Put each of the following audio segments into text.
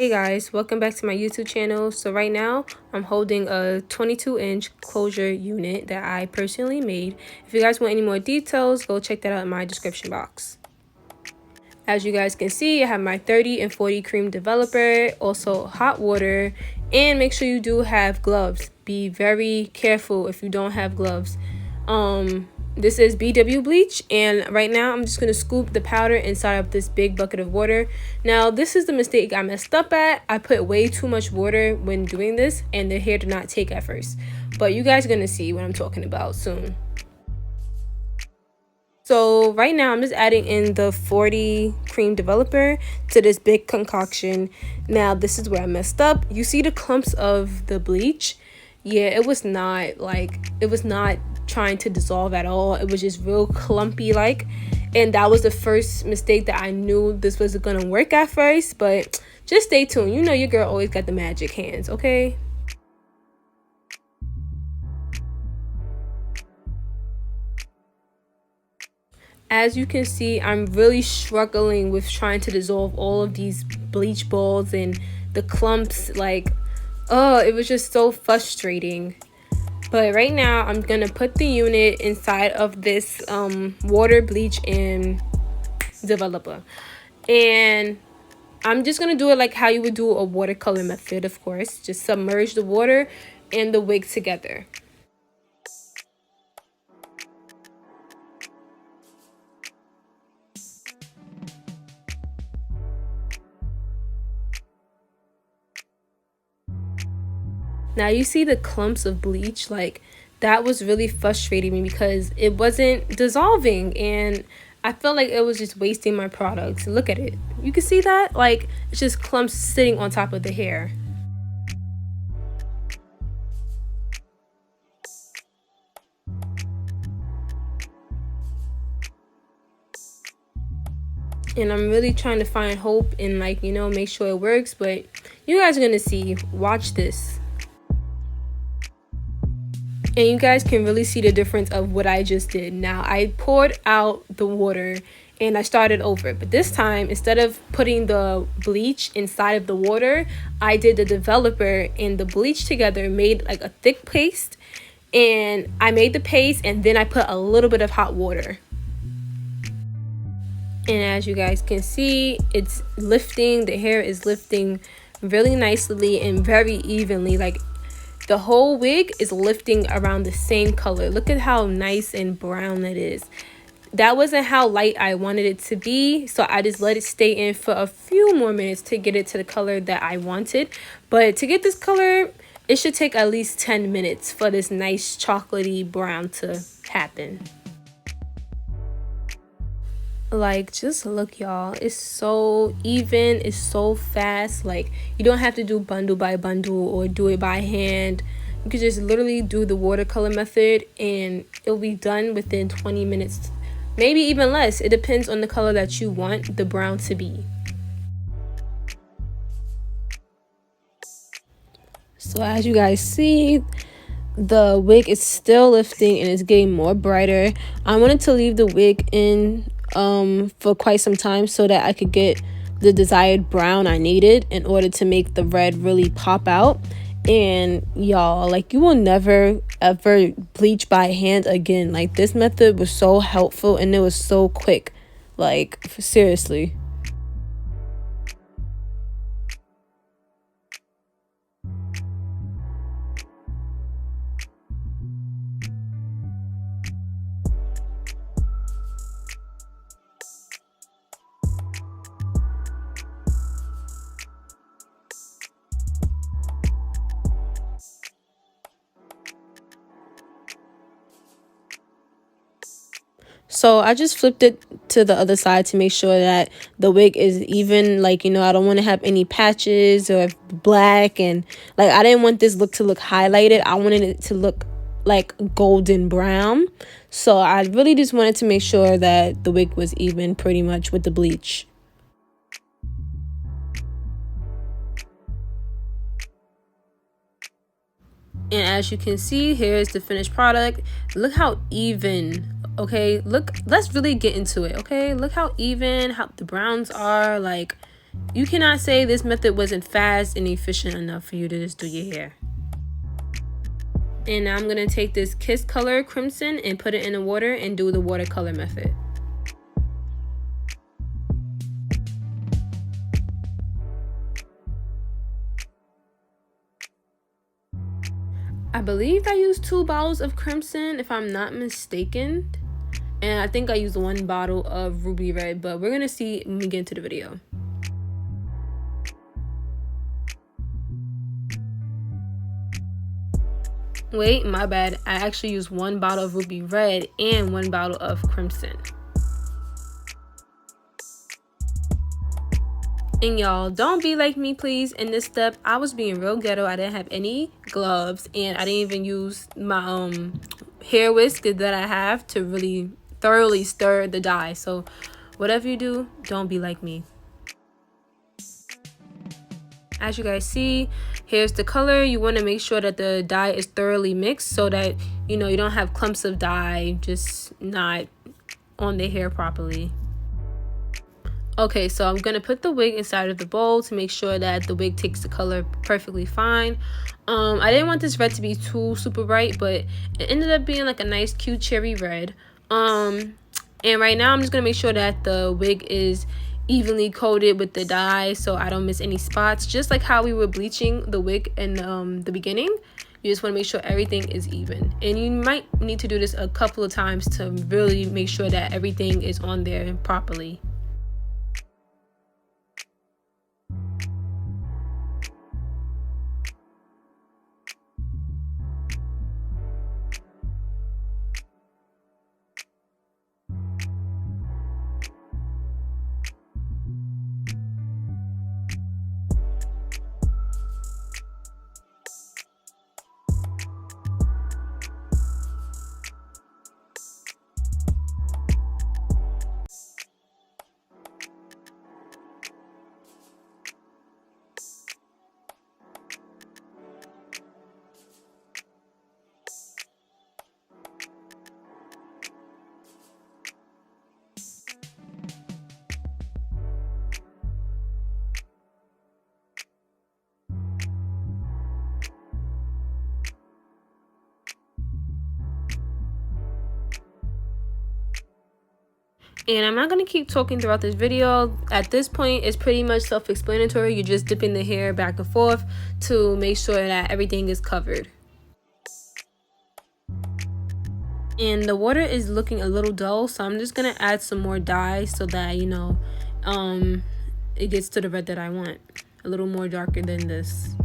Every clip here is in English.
Hey guys, welcome back to my YouTube channel. So right now I'm holding a 22-inch closure unit that I personally made. If you guys want any more details, go check that out in my description box. As you guys can see, I have my 30 and 40 cream developer, also hot water, and make sure you do have gloves. Be very careful if you don't have gloves. This is BW Bleach, and right now I'm just going to scoop the powder inside of this big bucket of water. Now, this is the mistake I messed up at. I put way too much water when doing this, and the hair did not take at first. But you guys are going to see what I'm talking about soon. So right now I'm just adding in the 40 cream developer to this big concoction. Now, this is where I messed up. You see the clumps of the bleach? Yeah, it was not trying to dissolve at all. It was just real clumpy like, and that was the first mistake that I knew this wasn't gonna work at first. But just stay tuned. You know your girl always got the magic hands, okay? As you can see, I'm really struggling with trying to dissolve all of these bleach balls and the clumps. Like, oh, it was just so frustrating. But right now I'm gonna put the unit inside of this water, bleach, and developer, and I'm just gonna do it like how you would do a watercolor method. Of course, just submerge the water and the wig together. Now you see the clumps of bleach, like that was really frustrating me because it wasn't dissolving, and I felt like it was just wasting my product. Look at it. You can see that? Like, it's just clumps sitting on top of the hair. And I'm really trying to find hope and, like, you know, make sure it works, but you guys are gonna see. Watch this. And you guys can really see the difference of what I just did. Now, I poured out the water and I started over. But this time, instead of putting the bleach inside of the water, I did the developer and the bleach together, made like a thick paste. And I made the paste and then I put a little bit of hot water. And as you guys can see, it's lifting. The hair is lifting really nicely and very evenly. Like, the whole wig is lifting around the same color. Look at how nice and brown it is. That wasn't how light I wanted it to be, so I just let it stay in for a few more minutes to get it to the color that I wanted. But to get this color, it should take at least 10 minutes for this nice chocolatey brown to happen. Like, just look, y'all, it's so even, it's so fast. Like, you don't have to do bundle by bundle or do it by hand. You can just literally do the watercolor method and it'll be done within 20 minutes, maybe even less. It depends on the color that you want the brown to be. So as you guys see, the wig is still lifting and it's getting more brighter. I wanted to leave the wig in for quite some time so that I could get the desired brown I needed in order to make the red really pop out. And y'all, like, you will never ever bleach by hand again. Like, this method was so helpful and it was so quick. Like, seriously. So I just flipped it to the other side to make sure that the wig is even. Like, you know, I don't want to have any patches or black, and like, I didn't want this look to look highlighted. I wanted it to look like golden brown. So I really just wanted to make sure that the wig was even pretty much with the bleach. And as you can see, here's the finished product. Look how even. Okay, look, let's really get into it. Okay, look how even how the browns are. Like, You cannot say this method wasn't fast and efficient enough for you to just do your hair. And now I'm going to take this Kiss color crimson and put it in the water and do the watercolor method. I believe I used 2 bottles of crimson if I'm not mistaken. And I think I used 1 bottle of ruby red, but we're going to see when we get into the video. Wait, my bad. I actually used 1 bottle of ruby red and 1 bottle of crimson. And y'all, don't be like me, please. In this step, I was being real ghetto. I didn't have any gloves, and I didn't even use my hair whisk that I have to really thoroughly stir the dye. So whatever you do, don't be like me. As you guys see, here's the color. You want to make sure that the dye is thoroughly mixed so that you don't have clumps of dye just not on the hair properly. Okay, so I'm gonna put the wig inside of the bowl to make sure that the wig takes the color perfectly fine. I didn't want this red to be too super bright, but it ended up being like a nice cute cherry red. And right now I'm just gonna make sure that the wig is evenly coated with the dye so I don't miss any spots, just like how we were bleaching the wig in the beginning. You just want to make sure everything is even, and you might need to do this a couple of times to really make sure that everything is on there properly. And I'm not going to keep talking throughout this video. At this point, it's pretty much self-explanatory. You're just dipping the hair back and forth to make sure that everything is covered. And the water is looking a little dull, so I'm just going to add some more dye so that, it gets to the red that I want. A little more darker than this.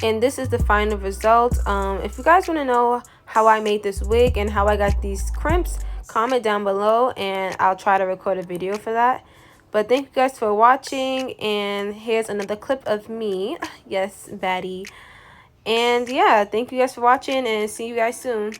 And this is the final result. If you guys want to know how I made this wig and how I got these crimps, comment down below and I'll try to record a video for that. But thank you guys for watching, and here's another clip of me. Yes, baddie. And yeah, thank you guys for watching and see you guys soon.